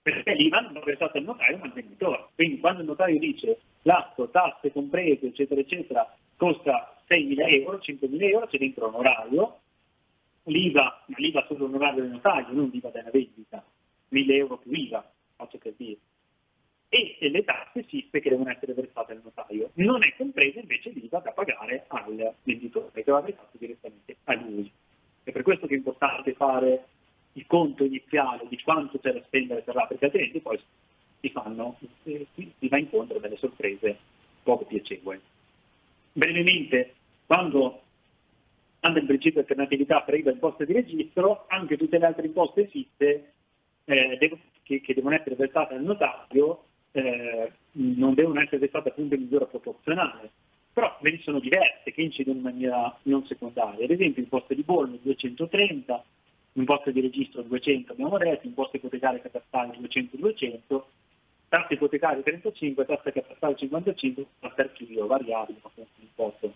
S5: perché l'IVA non va versato al notaio ma al venditore. Quindi quando il notaio dice l'atto, tasse comprese, eccetera, eccetera, costa 6.000 euro, 5.000 euro, c'è dentro onorario, l'IVA solo onorario del notaio, non l'IVA della vendita, 1.000 euro più IVA, faccio per dire. E le tasse fisse che devono essere versate al notaio. Non è compresa invece l'IVA da pagare al venditore, che va versato direttamente a lui. È per questo che è importante fare il conto iniziale di quanto c'è da spendere per là, perché altrimenti poi si va incontro a delle sorprese poco piacevoli. Brevemente, quando anda il principio di alternatività per IVA e imposta di registro, anche tutte le altre imposte fisse che devono essere versate al notaio non devono essere versate appunto in misura proporzionale. Però ve ne sono diverse che incidono in maniera non secondaria. Ad esempio imposte di bollo 230, imposte di registro 200 abbiamo detto, imposte ipotecarie catastali 200-200, tasse ipotecarie 35, tasse catastali 55, tasse archivio variabile, ma un imposto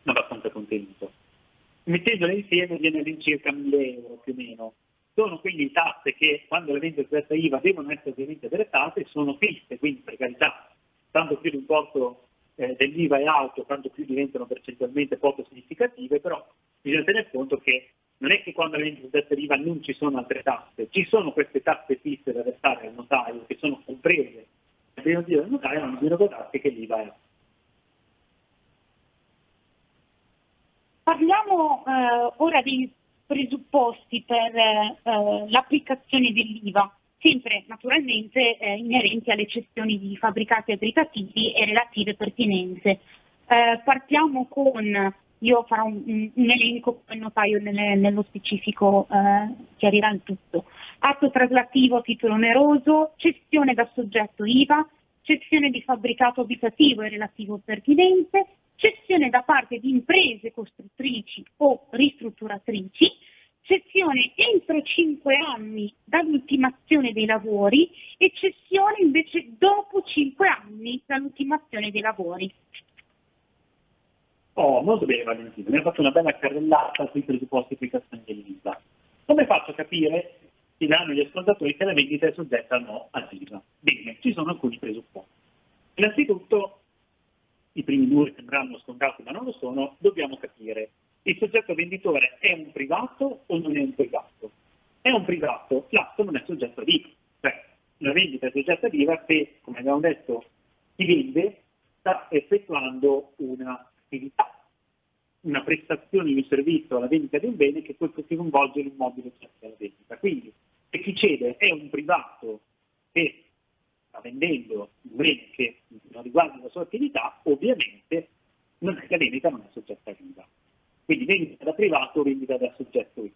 S5: abbastanza contenuto. Mettendole insieme viene all'incirca 1.000 euro più o meno. Sono quindi tasse che quando le vendite soggette IVA devono essere ovviamente adderettate, sono fisse, quindi per carità, tanto più l'importo dell'IVA è alto, tanto più diventano percentualmente poco significative, però bisogna tenere conto che non è che quando le vendite soggette IVA non ci sono altre tasse, ci sono queste tasse fisse da versare al notaio che sono comprese nel dire al notaio, ma bisogna ricordarsi che l'IVA è.
S4: Parliamo ora dei presupposti per l'applicazione dell'IVA, sempre naturalmente inerenti alle cessioni di fabbricati abitativi e relative pertinenze. Partiamo con, io farò un elenco, poi il notaio nello specifico chiarirà il tutto. Atto traslativo a titolo oneroso, cessione da soggetto IVA, cessione di fabbricato abitativo e relativo pertinenze, cessione da parte di imprese costruttrici o ristrutturatrici, cessione entro 5 anni dall'ultimazione dei lavori e cessione invece dopo 5 anni dall'ultimazione dei lavori.
S5: Oh, molto bene Valentino, mi ha fatto una bella carrellata sui presupposti di applicazione dell'IVA. Come faccio a capire, ti danno gli ascoltatori, che la vendita è soggetta o no all'IVA? Bene, ci sono alcuni presupposti. Innanzitutto, i primi due sembreranno scontati ma non lo sono, dobbiamo capire il soggetto venditore è un privato o non è un privato? È un privato, l'atto non è soggetto ad IVA, cioè la vendita è soggetta ad IVA se, come abbiamo detto, chi vende sta effettuando un'attività, una prestazione di un servizio alla vendita di un bene che poi si coinvolge l'immobile oggetto alla vendita. Quindi se chi cede è un privato che sta vendendo un bene che non riguarda la sua attività, ovviamente la vendita non è soggetta all'IVA. Quindi vendita da privato o vendita da soggetto IVA.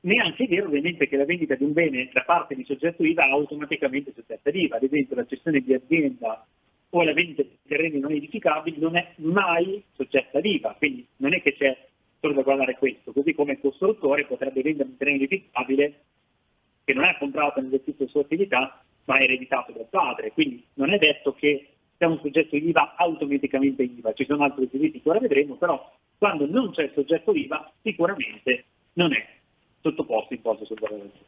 S5: Neanche è vero ovviamente che la vendita di un bene da parte di soggetto IVA è automaticamente soggetta all'IVA. Ad esempio la cessione di azienda o la vendita di terreni non edificabili non è mai soggetta all'IVA. Quindi non è che c'è solo da guardare questo, così come il costruttore potrebbe vendere un terreno edificabile che non è comprato nell'esercizio della sua attività, ma è ereditato dal padre. Quindi non è detto che sia un soggetto IVA automaticamente IVA, ci sono altri requisiti che ora vedremo, però quando non c'è il soggetto IVA sicuramente non è sottoposto imposto sul valore aggiunto.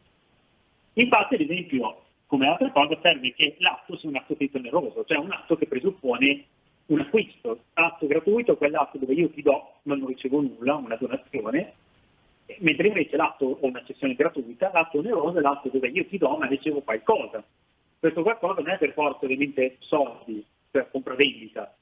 S5: Infatti, ad esempio, come altra cosa serve che l'atto sia un atto titoloso, cioè un atto che presuppone un acquisto. Atto gratuito è quell'atto dove io ti do ma non ricevo nulla, una donazione, mentre invece l'atto o una cessione gratuita, l'atto oneroso è l'atto dove io ti do ma ricevo qualcosa. Questo qualcosa non è per forza ovviamente soldi, per compravendita,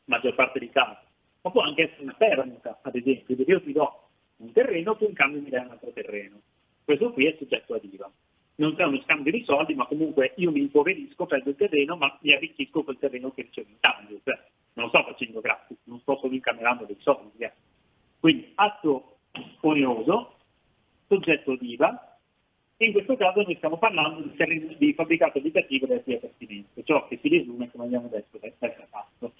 S5: maggior parte dei casi, ma può anche essere una perdita, ad esempio, dove io ti do un terreno, tu in cambio mi dai un altro terreno. Questo qui è soggetto ad IVA. Non c'è uno scambio di soldi, ma comunque io mi impoverisco, prendo il terreno, ma mi arricchisco col terreno che ricevo in cambio. Cioè, non lo sto facendo gratis, non sto solo incamerando dei soldi. Quindi atto oneroso, soggetto ad IVA, e in questo caso noi stiamo parlando di fabbricato abitativo delle sue pertinenze, ciò che si risume, come abbiamo detto, dal trattato.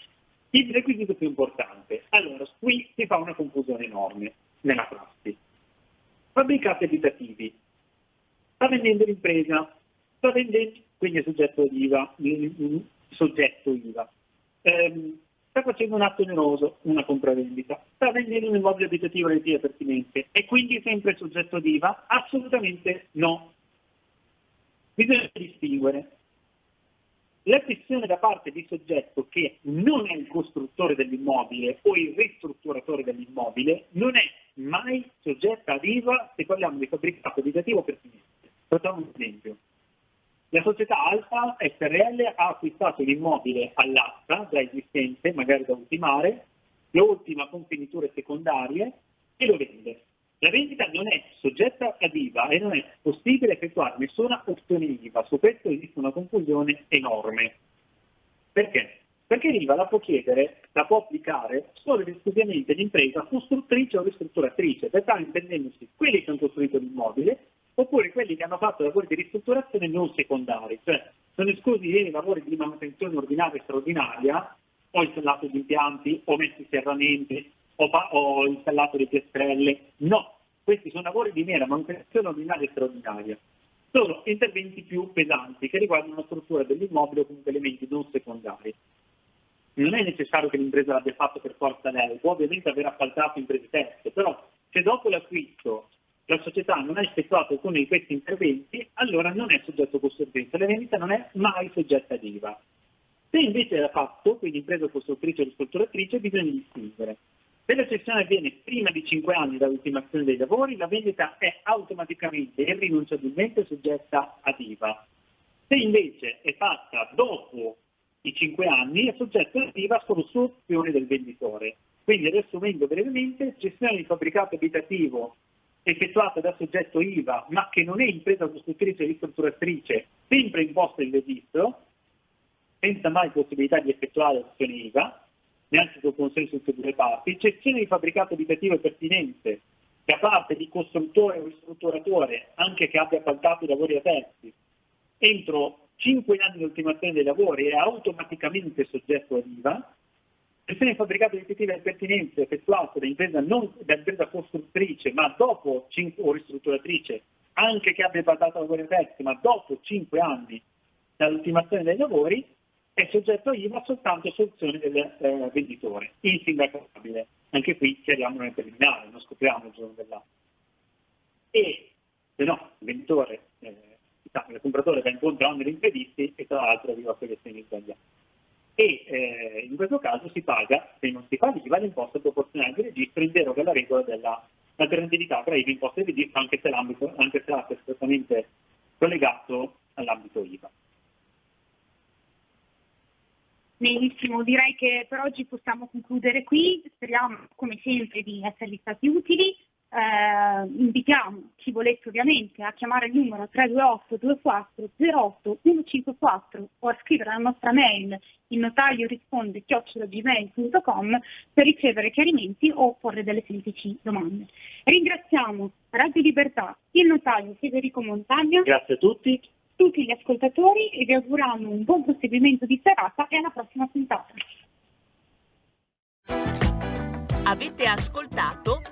S5: Il requisito più importante. Allora, qui si fa una confusione enorme nella prassi. Fabbricati abitativi. Sta vendendo l'impresa, sta vendendo, quindi è soggetto ad IVA, soggetto IVA. Sta facendo un atto oneroso, una compravendita, sta vendendo un immobile abitativo alle sue pertinenze e quindi sempre soggetto ad IVA? Assolutamente no. Bisogna distinguere. La cessione da parte di soggetto che non è il costruttore dell'immobile o il ristrutturatore dell'immobile non è mai soggetta ad IVA se parliamo di fabbricato abitativo pertinente. Facciamo un esempio. La società Alfa SRL ha acquistato un immobile all'asta già esistente, magari da ultimare, lo ultima con finiture secondarie e lo vende. La vendita non è soggetta ad IVA e non è possibile effettuare nessuna opzione IVA. Su questo esiste una confusione enorme. Perché? Perché l'IVA la può chiedere, la può applicare solo ed esclusivamente l'impresa costruttrice o ristrutturatrice, per tanto intendendosi quelli che hanno costruito l'immobile oppure quelli che hanno fatto lavori di ristrutturazione non secondari, cioè sono esclusi i lavori di manutenzione ordinaria e straordinaria ho installato gli impianti, ho messo i serramenti, ho installato le piastrelle. No, questi sono lavori di mera manutenzione ordinaria e straordinaria. Sono interventi più pesanti che riguardano la struttura dell'immobile o comunque elementi non secondari. Non è necessario che l'impresa l'abbia fatto per forza lei, può ovviamente aver appaltato imprese terze, però se dopo l'acquisto la società non ha effettuato alcuno di questi interventi, allora non è soggetto a costo urgenza, la vendita non è mai soggetta ad IVA. Se invece l'ha fatto, quindi impresa costruttrice o ristrutturatrice, bisogna distinguere. Se la cessione avviene prima di 5 anni dall'ultimazione dei lavori, la vendita è automaticamente e irrinunciabilmente soggetta ad IVA. Se invece è fatta dopo i 5 anni, è soggetta ad IVA solo su opzione del venditore. Quindi, riassumendo brevemente, cessione di fabbricato abitativo effettuata da soggetto IVA, ma che non è impresa costruttrice o ristrutturatrice, sempre imposta in registro, senza mai possibilità di effettuare opzione IVA, neanche col consenso di tutte e due le parti, cessione di fabbricato abitativo pertinente da parte di costruttore o ristrutturatore, anche che abbia appaltato i lavori a terzi, entro 5 anni di ultimazione dei lavori è automaticamente soggetto ad IVA, cessione di fabbricato abitativo pertinente effettuato da impresa costruttrice, ma dopo 5, o ristrutturatrice, anche che abbia appaltato lavori a terzi, ma dopo 5 anni dall'ultimazione dei lavori, è soggetto a IVA soltanto su opzione del venditore, insindacabile. Anche qui chiariamo nel preliminare, non scopriamo il giorno dell'atto. E se no, il venditore, il compratore va incontro a oneri imprevisti e tra l'altro arriva a quelle sbagliate. E in questo caso si paga, se non si fa l'IVA, l'imposta proporzionale di registro in deroga alla regola dell'alternatività tra IVA e imposta di registro, anche se l'atto è strettamente collegato all'ambito IVA.
S4: Benissimo, direi che per oggi possiamo concludere qui, speriamo come sempre di esservi stati utili, invitiamo chi volesse ovviamente a chiamare il numero 328 24 08 154 o a scrivere alla nostra mail il notaio risponde @gmail.com per ricevere chiarimenti o porre delle semplici domande. Ringraziamo Radio Libertà, il notaio Federico Montagna.
S5: Grazie a tutti
S4: gli ascoltatori e vi auguriamo un buon proseguimento di serata e alla prossima puntata.
S2: Avete ascoltato